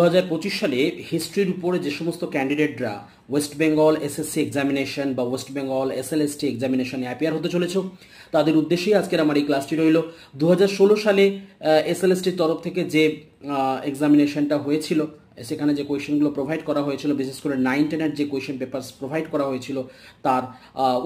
2025 সালে হিস্ট্রির উপরে যে সমস্ত ক্যান্ডিডেটরা ওয়েস্ট বেঙ্গল এসএসসি এক্সামিনেশন বা ওয়েস্ট বেঙ্গল এসএলএসটি এক্সামিনেশনে অ্যাপিয়ার হতে চলেছ, তাদের উদ্দেশ্যেই আজকের আমার এই ক্লাসটি রইল। 2016 সালে এসএলএসটির তরফ থেকে যে এক্সামিনেশনটা হয়েছিল, সেখানে যে কোয়েশ্চেনগুলো প্রোভাইড করা হয়েছিল, বিশেষ করে 9-10-এর যে কোয়েশ্চেন পেপারস প্রোভাইড করা হয়েছিল, তার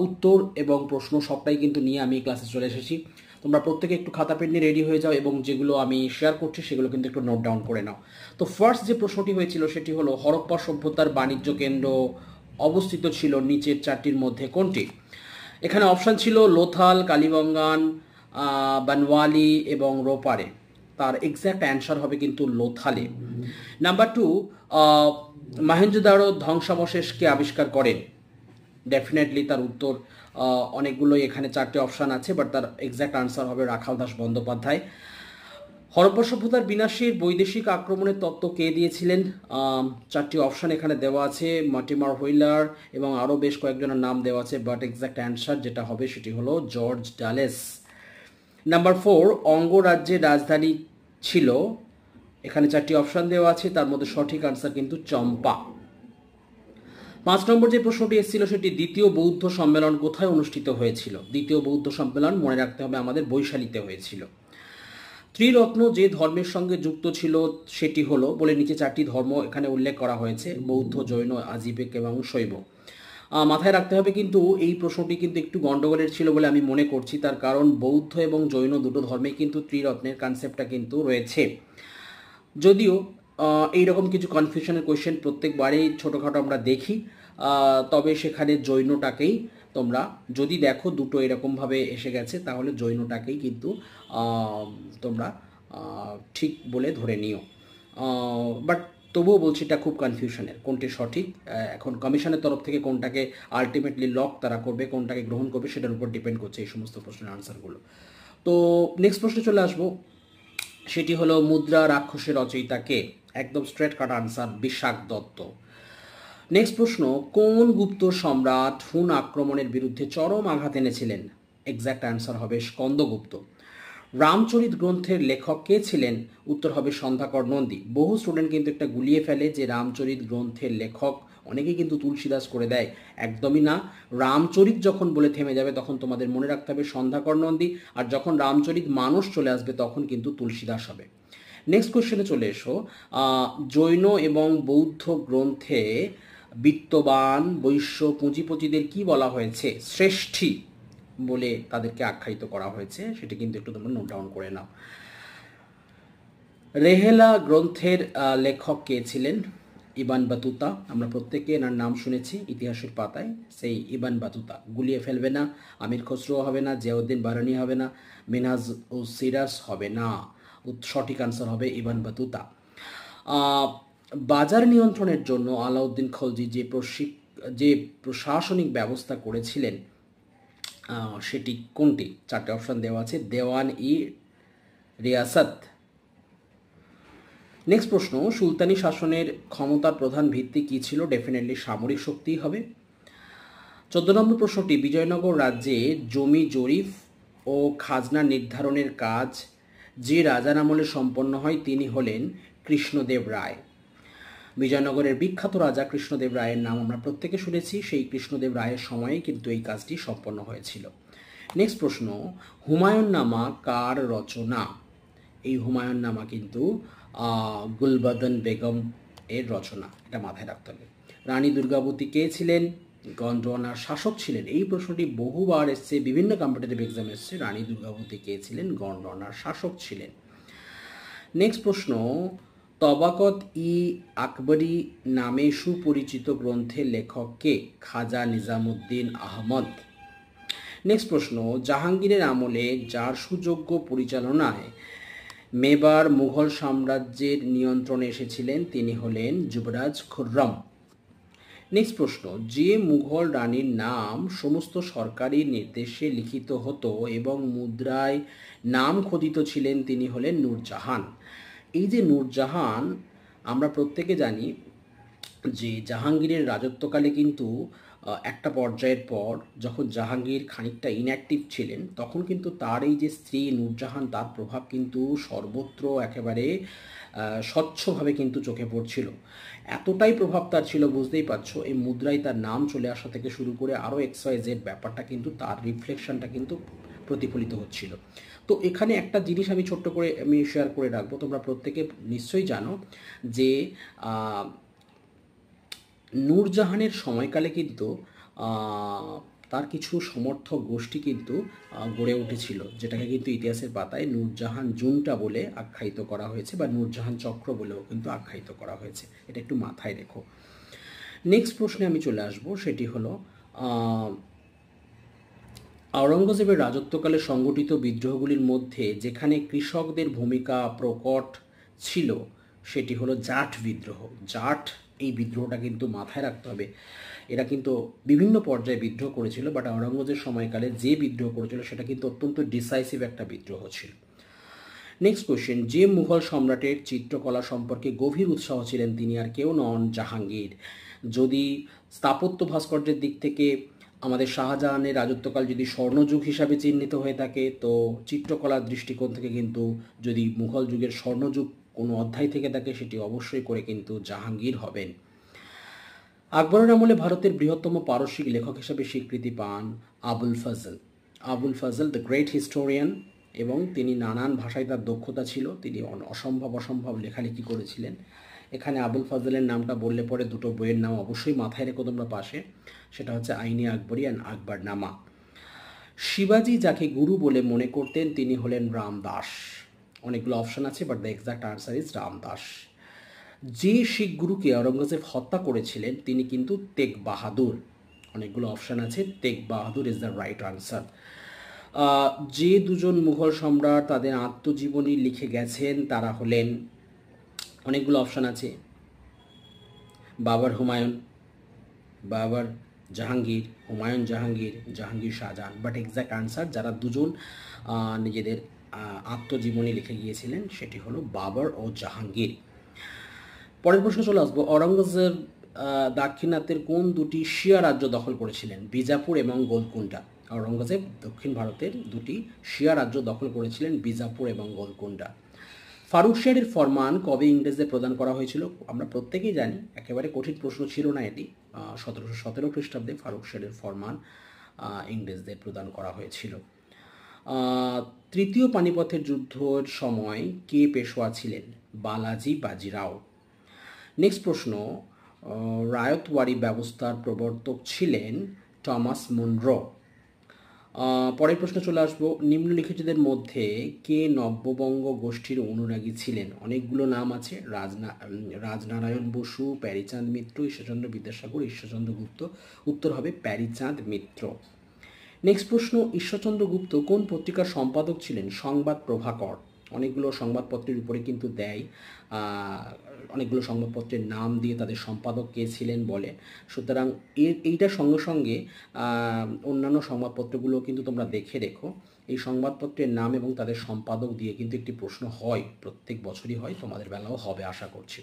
উত্তর এবং প্রশ্ন সবটাই কিন্তু নিয়ে আমি ক্লাসে চলে এসেছি। তোমরা প্রত্যেকে একটু খাতা পেন নিয়ে রেডি হয়ে যাও এবং যেগুলো আমি শেয়ার করছি সেগুলো কিন্তু একটু নোট ডাউন করে নাও। তো ফার্স্ট যে প্রশ্নটি হয়েছিল সেটি হলো, হরপ্পা সভ্যতার বাণিজ্য কেন্দ্র অবস্থিত ছিল নিচের চারটির মধ্যে কোনটি? এখানে অপশান ছিল লোথাল, কালীবঙ্গান, বানওয়ালি এবং রোপারে। তার এক্স্যাক্ট অ্যান্সার হবে কিন্তু লোথালে। নাম্বার 2, মহেঞ্জোদারো ধ্বংসাবশেষকে আবিষ্কার করেন? ডেফিনেটলি তার উত্তর অনেকগুলোই, এখানে চারটে অপশান আছে, বাট তার এক্স্যাক্ট আনসার হবে রাখাল দাস বন্দ্যোপাধ্যায়। হরপ্পা সভ্যতার বিনাশের বৈদেশিক আক্রমণের তত্ত্ব কে দিয়েছিলেন? চারটি অপশান এখানে দেওয়া আছে, মর্টিমার হুইলার এবং আরও বেশ কয়েকজনের নাম দেওয়া আছে, বাট এক্স্যাক্ট অ্যান্সার যেটা হবে সেটি হলো জর্জ ডালেস। নাম্বার 4, অঙ্গরাজ্যের রাজধানী ছিল? এখানে চারটি অপশান দেওয়া আছে, তার মধ্যে সঠিক আনসার কিন্তু চম্পা। 5 নম্বর যে প্রশ্নটি এসেছিল সেটি, দ্বিতীয় বৌদ্ধ সম্মেলন কোথায় অনুষ্ঠিত হয়েছিল? দ্বিতীয় বৌদ্ধ সম্মেলন মনে রাখতে হবে আমাদের বৈশালীতে হয়েছিল। ত্রিরত্ন যে ধর্মের সঙ্গে যুক্ত ছিল সেটি হলো, বলে নিচে চারটি ধর্ম এখানে উল্লেখ করা হয়েছে, বৌদ্ধ, জৈন, আজীবিক এবং শৈব। মাথায় রাখতে হবে কিন্তু এই প্রশ্নটি কিন্তু একটু গন্ডগোলের ছিল বলে আমি মনে করছি, তার কারণ বৌদ্ধ এবং জৈন দুটো ধর্মে কিন্তু ত্রিরত্নের কনসেপ্টটা কিন্তু রয়েছে। যদিও এইরকম কিছু কনফিউশনের কোয়েশ্চেন প্রত্যেকবারেই ছোটোখাটো আমরা দেখি, তবে সেখানে জৈনটাকেই তোমরা যদি দেখো দুটো এরকমভাবে এসে গেছে, তাহলে জৈনটাকেই কিন্তু তোমরা ঠিক বলে ধরে নিও। বাট তবুও বলছি এটা খুব কনফিউশনের, কোনটি সঠিক। এখন কমিশনের তরফ থেকে কোনটাকে আলটিমেটলি লক তারা করবে, কোনটাকে গ্রহণ করবে, সেটার উপর ডিপেন্ড করছে এই সমস্ত প্রশ্নের আনসারগুলো। তো নেক্সট প্রশ্নে চলে আসবো, সেটি হলো মুদ্রা রাক্ষসের রচয়িতা কে? একদম straight cut answer, Bishakh Dutta. Next প্রশ্ন, কোন গুপ্ত সম্রাট হুন আক্রমণের বিরুদ্ধে চরম আঘাত এনেছিলেন? এক্স্যাক্ট অ্যান্সার হবে স্কন্দগুপ্ত। রামচরিত গ্রন্থের লেখক কে ছিলেন? উত্তর হবে সন্ধ্যাকর নন্দী। বহু স্টুডেন্ট কিন্তু একটা গুলিয়ে ফেলে যে রামচরিত গ্রন্থের লেখক অনেকেই কিন্তু তুলসীদাস করে দেয়, একদমই না। রামচরিত যখন বলে থেমে যাবে তখন তোমাদের মনে রাখতে হবে সন্ধ্যাকর নন্দী, আর যখন রামচরিত মানস চলে আসবে তখন কিন্তু তুলসীদাস হবে। নেক্সট কোয়েশ্চেনে চলে এসো, জৈন এবং বৌদ্ধ গ্রন্থে বিত্তবান বৈশ্য পুঁজিপতিদের কি বলা হয়েছে? শ্রেষ্ঠী বলে তাদেরকে আখ্যায়িত করা হয়েছে, সেটি কিন্তু একটু তোমরা নোট ডাউন করে নাও। রেহেলা গ্রন্থের লেখক কে ছিলেন? ইবান বাতুতা। আমরা প্রত্যেকে এনার নাম শুনেছি ইতিহাসের পাতায়, সেই ইবান বাতুতা। গুলিয়ে ফেলবে না, আমির খসরু হবে না, জিয়াউদ্দিন বারানি হবে না, মিনহাজ ও সিরাস হবে না, সঠিক আনসার হবে ইবান বাতুতা। বাজার নিয়ন্ত্রণের জন্য আলাউদ্দিন খলজি যে প্রশাসনিক ব্যবস্থা করেছিলেন সেটি কোনটি? চারটে অপশন দেওয়া আছে, দেওয়ান ই রিয়াসত। নেক্সট প্রশ্ন, সুলতানি শাসনের ক্ষমতার প্রধান ভিত্তি কী ছিল? ডেফিনেটলি সামরিক শক্তিই হবে। 14 নম্বর প্রশ্নটি, বিজয়নগর রাজ্যে জমি জরিপ ও খাজনা নির্ধারণের কাজ যে রাজার আমলে সম্পন্ন হয় তিনি হলেন কৃষ্ণদেব রায়। বিজয়নগরের বিখ্যাত রাজা কৃষ্ণদেব রায়ের নাম আমরা প্রত্যেকে শুনেছি, সেই কৃষ্ণদেব রায়ের সময়ে কিন্তু এই কাজটি সম্পন্ন হয়েছিল। নেক্সট প্রশ্ন, হুমায়ুন নামা কার রচনা? এই হুমায়ুন নামা কিন্তু গুলবদন বেগম এর রচনা, এটা মাথায় রাখতে হবে। রানী দুর্গাবতী কে ছিলেন? গন্ডোয়ানার শাসক ছিলেন। এই প্রশ্নটি বহুবার এসছে, বিভিন্ন কম্পিটিটিভ এক্সাম এসছে, রানী দুর্গাবতী কে ছিলেন? গন্ডোয়ানার শাসক ছিলেন। নেক্সট প্রশ্ন, তবাকত ই আকবরী নামে সুপরিচিত গ্রন্থের লেখক কে? খাজা নিজামুদ্দিন আহমদ। নেক্সট প্রশ্ন, জাহাঙ্গীরের আমলে যার সুযোগ্য পরিচালনায় মেবার মুঘল সাম্রাজ্যের নিয়ন্ত্রণে এসেছিলেন তিনি হলেন যুবরাজ খুররম। নেক্সট প্রশ্ন, যে মুঘল রানীর নাম সমস্ত সরকারি নির্দেশে লিখিত হতো এবং মুদ্রায় নাম খোদিত ছিলেন তিনি হলেন নূরজাহান। এই যে নূরজাহান, আমরা প্রত্যেকে জানি যে জাহাঙ্গীরের রাজত্বকালে কিন্তু একটা পর্যায়ের পর যখন জাহাঙ্গীর খানিকটা ইনঅ্যাক্টিভ ছিলেন, তখন কিন্তু তার এই যে স্ত্রী নূরজাহান, তার প্রভাব কিন্তু সর্বত্র একেবারে স্বচ্ছভাবে কিন্তু চোখে পড়ছিল। এতটাই প্রভাব তার ছিল, বুঝতেই পারছো, এই মুদ্রায় তার নাম চলে আসা থেকে শুরু করে আরও XYZ ব্যাপারটা কিন্তু তার রিফ্লেকশনটা কিন্তু প্রতিফলিত হচ্ছিল। তো এখানে একটা জিনিস আমি ছোট্ট করে আমি শেয়ার করে রাখবো, তোমরা প্রত্যেকে নিশ্চয়ই জানো যে নূরজাহানের সময়কালে কিন্তু তার কিছু সমর্থক গোষ্ঠী কিন্তু গড়ে উঠেছিল, যেটাকে কিন্তু ইতিহাসের পাতায় নূরজাহান জুনটা বলে আখ্যায়িত করা হয়েছে, বা নূরজাহান চক্র বলেও কিন্তু আখ্যায়িত করা হয়েছে। এটা একটু মাথায় রেখো। নেক্সট প্রশ্নে আমি চলে আসবো, সেটি হলো আওরঙ্গজেবের রাজত্বকালে সংগঠিত বিদ্রোহগুলির মধ্যে যেখানে কৃষকদের ভূমিকা প্রকট ছিল সেটি হলো জাট বিদ্রোহ। জাট এই বিদ্রোহটা কিন্তু মাথায় রাখতে হবে, এরা কিন্তু বিভিন্ন পর্যায়ে বিদ্রোহ করেছিল, বাট আওরঙ্গজেবের সময়কালে যে বিদ্রোহ করেছিল সেটা কিন্তু অত্যন্ত ডিসাইসিভ একটা বিদ্রোহ ছিল। নেক্সট কোয়েশ্চেন, যে মুঘল সম্রাটের চিত্রকলা সম্পর্কে গভীর উৎসাহ ছিলেন তিনি আর কেউ নন, জাহাঙ্গীর। যদি স্থাপত্য ভাস্কর্যের দিক থেকে আমাদের শাহজাহানের রাজত্বকাল যদি স্বর্ণযুগ হিসাবে চিহ্নিত হয়ে থাকে, তো চিত্রকলার দৃষ্টিকোণ থেকে কিন্তু যদি মুঘল যুগের স্বর্ণযুগ কোনো অধ্যায় থেকে থাকে, সেটি অবশ্যই করে কিন্তু জাহাঙ্গীর হবেন। আকবরের আমলে ভারতের বৃহত্তম পারসিক লেখক হিসাবে স্বীকৃতি পান Abul Fazal. Abul Fazal the great historian, এবং তিনি নানান ভাষায় তার দক্ষতা ছিল, তিনি অসম্ভব লেখালেখি করেছিলেন। এখানে আবুল ফজলের নামটা বললে পরে দুটো বইয়ের নাম অবশ্যই মাথায় রেখো তোমরা পাশে, সেটা হচ্ছে আইনে আকবরী অ্যান্ড আকবরনামা। শিবাজি যাকে গুরু বলে মনে করতেন তিনি হলেন রামদাস। অনেকগুলো অপশন আছে, but the exact answer is Ramdas. যে শিখ গুরুকে আওরঙ্গজেব হত্যা করেছিলেন তিনি কিন্তু তেগ বাহাদুর। অনেকগুলো অপশন আছে, তেগ বাহাদুর ইজ দ্য রাইট আনসার। যে দুজন মুঘল সম্রাট তাদের আত্মজীবনী লিখে গেছেন তারা হলেন, অনেকগুলো অপশন আছে, Babar Humayun, Babar Jahangir, Humayun Jahangir, Jahangir Shahjahan. But exact answer যারা দুজন নিজেদের আত্মজীবনী লিখে গিয়েছিলেন সেটি হলো বাবর ও জাহাঙ্গীর। পরের প্রশ্ন চলে আসবো, আওরঙ্গজেব দাক্ষিণাত্যের কোন দুটি শিয়া রাজ্য দখল করেছিলেন, বিজাপুর এবং গোলকুন্ডা। আওরঙ্গজেব দক্ষিণ ভারতের দুটি শিয়া রাজ্য দখল করেছিলেন, বিজাপুর এবং গোলকুন্ডা। ফারুক শাহের ফরমান কবে ইংরেজদের প্রদান করা হয়েছিল, আমরা প্রত্যেকেই জানি, একেবারে কঠিন প্রশ্ন ছিল না এটি। 1717 খ্রিস্টাব্দে ফারুক শাহের ফরমান ইংরেজদের প্রদান করা হয়েছিল। তৃতীয় পানিপথের যুদ্ধের সময় কে পেশোয়া ছিলেন, বালাজি বাজিরাও। নেক্সট প্রশ্ন, রায়তওয়ারি ব্যবস্থার প্রবর্তক ছিলেন টমাস মুনরো। পরের প্রশ্ন চলে আসবো, নিম্নলিখিতদের মধ্যে কে নব্যবঙ্গ গোষ্ঠীর অনুরাগী ছিলেন। অনেকগুলো নাম আছে, রাজনারায়ণ বসু, প্যারীচাঁদ মিত্র, ঈশ্বরচন্দ্র বিদ্যাসাগর, ঈশ্বরচন্দ্র গুপ্ত। উত্তর হবে প্যারীচাঁদ মিত্র। নেক্সট প্রশ্ন, ঈশ্বরচন্দ্র গুপ্ত কোন পত্রিকার সম্পাদক ছিলেন, সংবাদ প্রভাকর। অনেকগুলো সংবাদপত্রের উপরে কিন্তু দেয়, অনেকগুলো সংবাদপত্রের নাম দিয়ে তাদের সম্পাদক কে ছিলেন বলে, সুতরাং এইটার সঙ্গে সঙ্গে অন্যান্য সংবাদপত্রগুলো কিন্তু তোমরা দেখে রেখো। এই সংবাদপত্রের নাম এবং তাদের সম্পাদক দিয়ে কিন্তু একটি প্রশ্ন হয়, প্রত্যেক বছরই হয়, তোমাদের বেলাও হবে আশা করছি।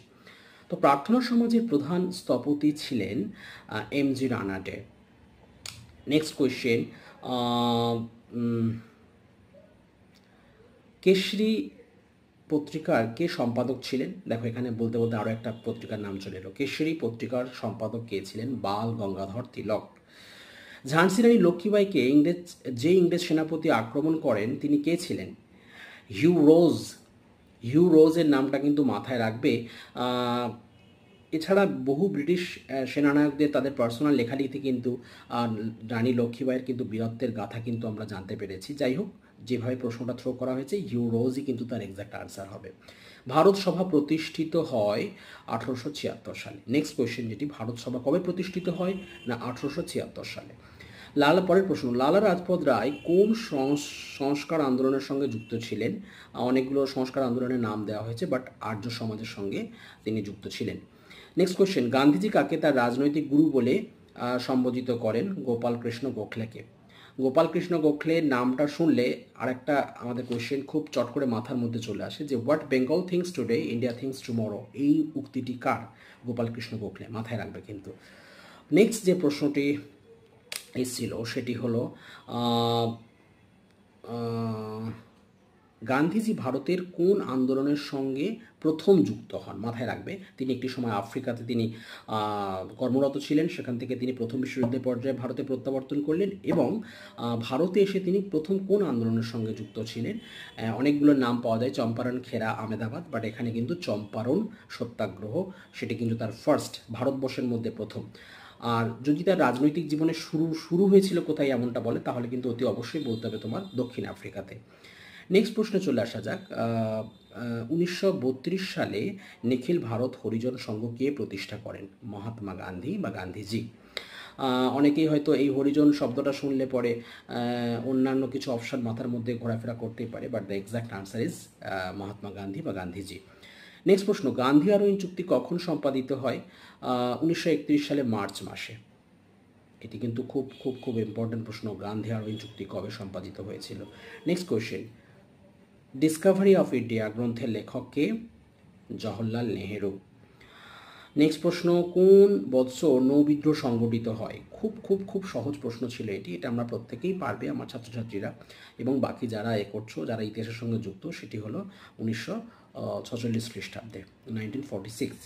তো প্রার্থনা সমাজের প্রধান স্থপতি ছিলেন MG Ranade. Next question, Kesari পত্রিকার কে সম্পাদক ছিলেন। দেখো এখানে বলতে বলতে আরও একটা পত্রিকার নাম চলে এলো। কেশরী পত্রিকার সম্পাদক কে ছিলেন, বাল গঙ্গাধর তিলক। ঝাঁসি রানী লক্ষ্মীবাঈকে ইংরেজ সেনাপতি আক্রমণ করেন তিনি কে ছিলেন, হিউ রোজ। হিউ রোজের নামটা কিন্তু মাথায় রাখবে। এছাড়া বহু ব্রিটিশ সেনানায়কদের তাদের পার্সোনাল লেখালেখিতে কিন্তু রানী লক্ষ্মীবাঈয়ের কিন্তু বীরত্বের গাথা কিন্তু আমরা জানতে পেরেছি। যাই হোক, যেভাবে প্রশ্নটা থ্রো করা হয়েছে, হিউ রোজই কিন্তু তার এক্সাক্ট আনসার হবে। ভারত সভা প্রতিষ্ঠিত হয় 1876 সালে। নেক্সট কোয়েশ্চেন, যেটি ভারত সভা কবে প্রতিষ্ঠিত হয় না 1876 সালে। পরের প্রশ্ন, লালা রাজপথ রায় কোন সংস্কার আন্দোলনের সঙ্গে যুক্ত ছিলেন। অনেকগুলো সংস্কার আন্দোলনের নাম দেওয়া হয়েছে, বাট আর্য সমাজের সঙ্গে তিনি যুক্ত ছিলেন। নেক্সট কোয়েশ্চেন, গান্ধীজি কাকে তার রাজনৈতিক গুরু বলে সম্বোধিত করেন, গোপাল কৃষ্ণ গোখলেকে। গোপাল কৃষ্ণ গোখলের নামটা শুনলে আরেকটা আমাদের কোয়েশ্চেন খুব চট করে মাথার মধ্যে চলে আসে, যে what Bengal things today India things tomorrow. এই উক্তিটি কার, গোপাল কৃষ্ণ গোখলে, মাথায় রাখবে কিন্তু। নেক্সট যে প্রশ্নটি এসেছিল সেটি হলো গান্ধীজি ভারতের কোন আন্দোলনের সঙ্গে প্রথম যুক্ত হন? মাথায় রাখবে তিনি একটি সময় আফ্রিকাতে তিনি কর্মরত ছিলেন, সেখান থেকে তিনি প্রথম বিশ্বযুদ্ধের পর্যায়ে ভারতে প্রত্যাবর্তন করলেন এবং ভারতে এসে তিনি প্রথম কোন আন্দোলনের সঙ্গে যুক্ত ছিলেন? অনেকগুলো নাম পাওয়া যায়, চম্পারণ, খেরা, আহমেদাবাদ, বাট এখানে কিন্তু চম্পারণ সত্যাগ্রহ সেটি কিন্তু তার ফার্স্ট, ভারতবর্ষের মধ্যে প্রথম। আর যদি তার রাজনৈতিক জীবনে শুরু হয়েছিল কোথায় এমনটা বলে, তাহলে কিন্তু অতি অবশ্যই বলতে হবে তোমার দক্ষিণ আফ্রিকাতে। নেক্সট প্রশ্নে চলে আসা যাক। 1932 সালে নিখিল ভারত হরিজন সংঘ কে প্রতিষ্ঠা করেন? মহাত্মা গান্ধী বা গান্ধীজি। অনেকেই হয়তো এই হরিজন শব্দটা শুনলে পরে অন্যান্য কিছু অপশন মাথার মধ্যে ঘোরাফেরা করতেই পারে, but the exact answer is Mahatma Gandhi বা গান্ধীজি। নেক্সট প্রশ্ন, গান্ধী আরোহণ চুক্তি কখন সম্পাদিত হয়? 1931 সালে মার্চ মাসে। এটি কিন্তু খুব খুব খুব ইম্পর্টেন্ট প্রশ্ন, গান্ধী আরোহণ চুক্তি কবে সম্পাদিত হয়েছিল। Next question, Discovery of India গ্রন্থের লেখক কে? জওহরলাল নেহেরু। নেক্সট প্রশ্ন, কোন বৎসর নৌবিদ্রোহ সংগঠিত হয়? খুব খুব খুব সহজ প্রশ্ন ছিল এটি, এটা আমরা প্রত্যেকেই পারবে আমার ছাত্রছাত্রীরা এবং বাকি যারা করছো, যারা ইতিহাসের সঙ্গে যুক্ত, সেটি হলো 1946 খ্রিস্টাব্দে, 1946।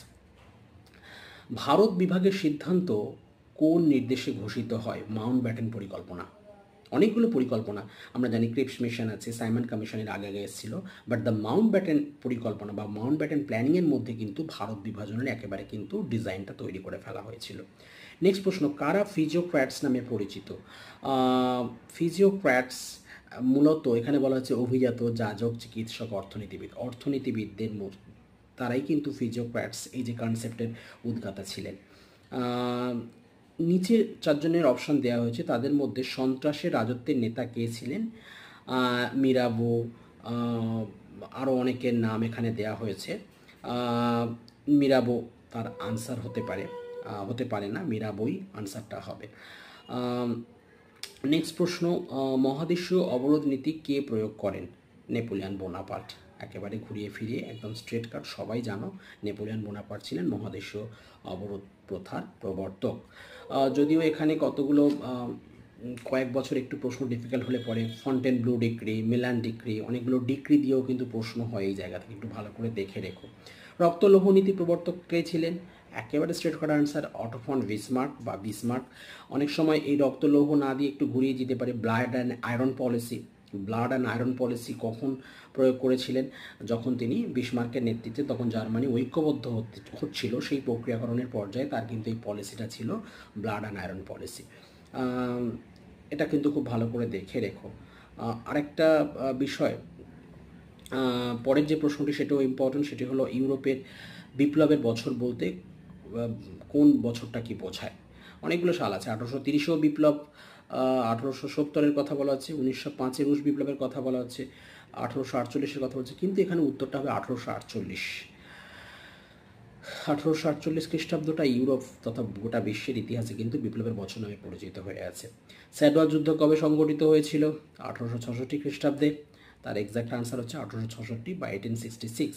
ভারত বিভাগের সিদ্ধান্ত কোন নির্দেশে ঘোষিত হয়? মাউন্ট ব্যাটেন পরিকল্পনা। অনেকগুলো পরিকল্পনা আমরা জানি, ক্রিপস মিশন আছে, সাইমন কমিশনের আগে এসেছিল, বাট দ্য মাউন্ট ব্যাটেন পরিকল্পনা বা মাউন্ট ব্যাটেন প্ল্যানিংয়ের মধ্যে কিন্তু ভারত বিভাজনের একেবারে কিন্তু ডিজাইনটা তৈরি করে ফেলা হয়েছিল। নেক্সট প্রশ্ন, কারা ফিজিওক্র্যাটস নামে পরিচিত? ফিজিওক্র্যাটস মূলত এখানে বলা হচ্ছে অভিজাত, যাজক, চিকিৎসক, অর্থনীতিবিদদের তারাই কিন্তু ফিজিওক্র্যাটস এই যে কনসেপ্টের উদ্গাতা ছিলেন। নিচে চারজনের অপশান দেওয়া হয়েছে, তাদের মধ্যে সন্ত্রাসের রাজত্বের নেতা কে ছিলেন? মিরাবো, আরও অনেকের নাম এখানে দেওয়া হয়েছে। মিরাবো তার আনসার হতে পারে না, মিরাবোই আনসারটা হবে। নেক্সট প্রশ্ন, মহাদেশীয় অবরোধ নীতি কে প্রয়োগ করেন? Napoleon Bonaparte. একেবারে ঘুরিয়ে ফিরিয়ে একদম স্ট্রেট কাট সবাই জানো, নেপোলিয়ন বোনাপার্ট ছিলেন মহাদেশীয় অবরোধ প্রথার প্রবর্তক। যদিও এখানে কতগুলো কয়েক বছর একটু প্রশ্ন ডিফিকাল্ট হলে পরে ফন্টেনব্লু ডিক্রি, মিলান ডিক্রি, অনেকগুলো ডিক্রি দিয়েও কিন্তু প্রশ্ন হয় এই জায়গা থেকে, একটু ভালো করে দেখে রেখো। রক্তলোহ নীতি প্রবর্তক কে ছিলেন? একেবারে straight cut answer Otto von Bismarck. অনেক সময় এই রক্তলৌহ না দিয়ে একটু ঘুরিয়ে যেতে পারে, ব্লাড অ্যান্ড আয়রন পলিসি কখন প্রয়োগ করেছিলেন? যখন তিনি বিসমার্কের নেতৃত্বে তখন জার্মানি ঐক্যবদ্ধ হচ্ছিল, সেই প্রক্রিয়াকরণের পর্যায়ে তার কিন্তু এই পলিসিটা ছিল ব্লাড অ্যান্ড আয়রন পলিসি। এটা কিন্তু খুব ভালো করে দেখে রেখো। আরেকটা বিষয়, পরের যে প্রশ্নটি সেটাও ইম্পর্টেন্ট, সেটি হলো ইউরোপের বিপ্লবের বছর বলতে কোন বছরটা কি বোঝায়? অনেকগুলো সাল আছে, 1830 বিপ্লব, 1870-এর কথা বলা হচ্ছে, 1905 রুশ বিপ্লবের কথা বলা হচ্ছে, 1848-এর কথা বলছে, কিন্তু এখানে উত্তরটা হবে 1848 খ্রিস্টাব্দটা ইউরোপ তথা গোটা বিশ্বের ইতিহাসে কিন্তু বিপ্লবের বছর নামে পরিচিত হয়ে আছে। স্যাডওয়ার যুদ্ধ কবে সংগঠিত হয়েছিল? 1866 খ্রিস্টাব্দে। তার এক্সাক্ট আনসার হচ্ছে 1866 বা 1866।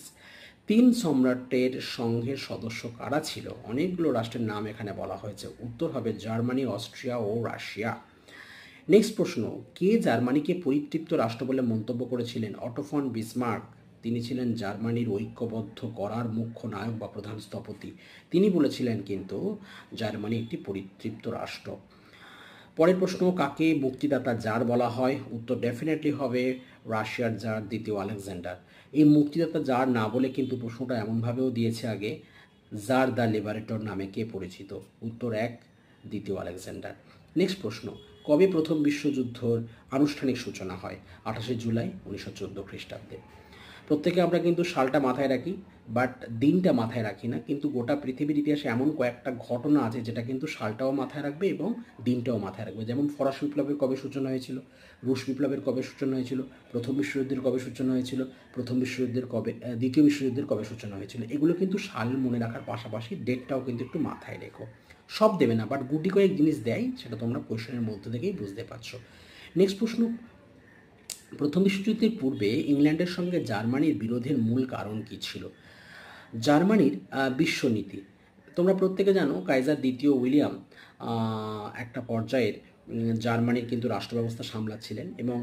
3 সম্রাটের সংঘের সদস্য কারা ছিল? অনেকগুলো রাষ্ট্রের নাম এখানে বলা হয়েছে, উত্তর হবে জার্মানি, অস্ট্রিয়া ও রাশিয়া। নেক্সট প্রশ্ন, কে জার্মানিকে পরিতৃপ্ত রাষ্ট্র বলে মন্তব্য করেছিলেন? Otto von Bismarck. তিনি ছিলেন জার্মানির ঐক্যবদ্ধ করার মুখ্য নায়ক বা প্রধান স্থপতি। তিনি বলেছিলেন কিন্তু জার্মানি একটি পরিতৃপ্ত রাষ্ট্র। পরের প্রশ্ন, কাকে মুক্তিদাতা জার বলা হয়? উত্তর ডেফিনেটলি হবে রাশিয়ার জার দ্বিতীয় আলেকজান্ডার। এই মুক্তিদাতা জার না বলে কিন্তু প্রশ্নটা এমনভাবেও দিয়েছে আগে, জার দ্য লিবারেটর নামে কে পরিচিত? উত্তর 1, দ্বিতীয় আলেকজান্ডার। নেক্সট প্রশ্ন, কবে প্রথম বিশ্বযুদ্ধের আনুষ্ঠানিক সূচনা হয়? 28 জুলাই 1914 খ্রিস্টাব্দে। প্রত্যেকে আমরা কিন্তু সালটা মাথায় রাখি, বাট দিনটা মাথায় রাখি না, কিন্তু গোটা পৃথিবীর ইতিহাসে এমন কয়েকটা ঘটনা আছে যেটা কিন্তু সালটাও মাথায় রাখবে এবং দিনটাও মাথায় রাখবে। যেমন ফরাসি বিপ্লবের কবে সূচনা হয়েছিল, রুশ বিপ্লবের কবে সূচনা হয়েছিল, প্রথম বিশ্বযুদ্ধের কবে সূচনা হয়েছিল, দ্বিতীয় বিশ্বযুদ্ধের কবে সূচনা হয়েছিল, এগুলো কিন্তু সাল মনে রাখার পাশাপাশি ডেটটাও কিন্তু একটু মাথায় রেখো। সব দেবে না, বাট গুটি কয়েক জিনিস দেয়, সেটা তোমরা কোয়েশ্চেনের মধ্যে থেকেই বুঝতে পারছো। নেক্সট প্রশ্ন, প্রথম বিশ্বযুদ্ধের পূর্বে ইংল্যান্ডের সঙ্গে জার্মানির বিরোধের মূল কারণ কী ছিল? জার্মানির বিশ্বনীতি। তোমরা প্রত্যেকে জানো কাইজার দ্বিতীয় উইলিয়াম একটা পর্যায়ের জার্মানির কিন্তু রাষ্ট্র ব্যবস্থা সামলাচ্ছিলেন এবং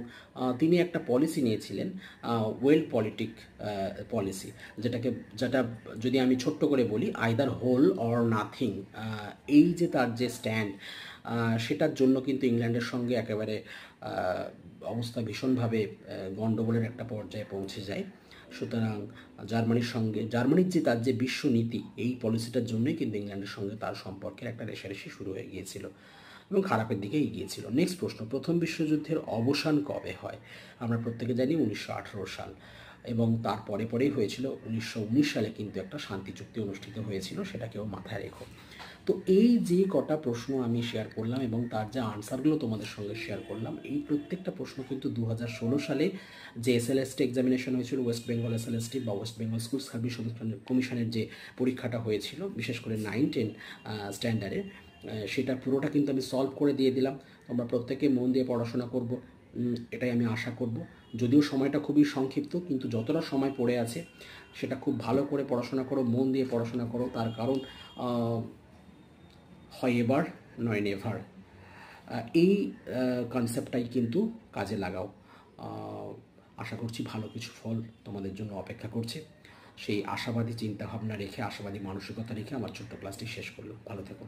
তিনি একটা পলিসি নিয়েছিলেন, ওয়েল পলিটিক পলিসি, যেটা যদি আমি ছোট্ট করে বলি, আইদার হোল অর নাথিং। এই যে তার যে স্ট্যান্ড, সেটার জন্য কিন্তু ইংল্যান্ডের সঙ্গে একেবারে অবস্থা ভীষণভাবে গণ্ডগোলের একটা পর্যায়ে পৌঁছে যায়। সুতরাং জার্মানির যে তার যে বিশ্বনীতি, এই পলিসিটার জন্যই কিন্তু ইংল্যান্ডের সঙ্গে তার সম্পর্কের একটা রেষারেষি শুরু হয়ে গিয়েছিল এবং খারাপের দিকে এগিয়েছিল। নেক্সট প্রশ্ন, প্রথম বিশ্বযুদ্ধের অবসান কবে হয়? আমরা প্রত্যেকে জানি 1918 সাল, এবং তার পরেই হয়েছিল 1919 সালে কিন্তু একটা শান্তি চুক্তি অনুষ্ঠিত হয়েছিল, সেটাকেও মাথায় রেখো। তো এই যে কটা প্রশ্ন আমি শেয়ার করলাম এবং তার যে আনসারগুলো তোমাদের সঙ্গে শেয়ার করলাম, এই প্রত্যেকটা প্রশ্ন কিন্তু 2016 সালে যে এসএলএসটি এক্সামিনেশন হয়েছিল, ওয়েস্ট বেঙ্গল এসএলএসটি বা ওয়েস্ট বেঙ্গল স্কুল সার্ভিস কমিশনের যে পরীক্ষাটা হয়েছিল, বিশেষ করে 9-10 স্ট্যান্ডার্ডে, সেটা পুরোটা কিন্তু আমি সলভ করে দিয়ে দিলাম। তোমরা প্রত্যেকে মন দিয়ে পড়াশোনা করব, এটাই আমি আশা করব। যদিও সময়টা খুবই সংক্ষিপ্ত, কিন্তু যতটা সময় পড়ে আছে সেটা খুব ভালো করে পড়াশোনা করো, মন দিয়ে পড়াশোনা করো। তার কারণ হয় এবার নয় নেভার, এই কনসেপ্টটাই কিন্তু কাজে লাগাও। আশা করছি ভালো কিছু ফল তোমাদের জন্য অপেক্ষা করছে। সেই আশাবাদী চিন্তাভাবনা রেখে, আশাবাদী মানসিকতা রেখে আমার ছোট্ট ক্লাসটি শেষ করলো। ভালো থেকো।